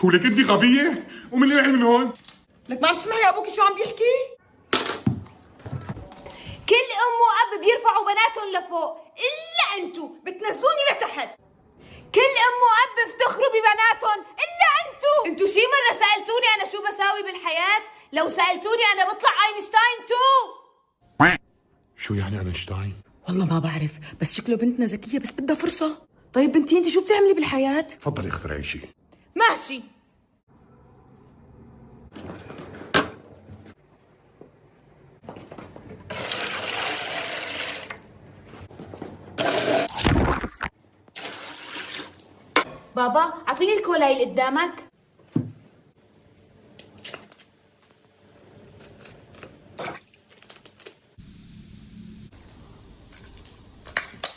ولك انت غبيه؟ قومي لي من هون. لك ما عم تسمعي ابوك شو عم بيحكي؟ كل ام واب بيرفعوا بناتهم لفوق، الا انتو بتنزلوني لتحت. كل ام واب بيفتخروا ببناتهم الا انتو شي مره سالتوني انا شو بساوي بالحياه؟ لو سالتوني انا بطلع اينشتاين تو. شو يعني اينشتاين؟ والله ما بعرف، بس شكله بنتنا ذكيه بس بدها فرصه. طيب بنتي انت شو بتعملي بالحياه؟ تفضلي اخترعي شيء. ماشي. بابا اعطيني الكولا اللي قدامك.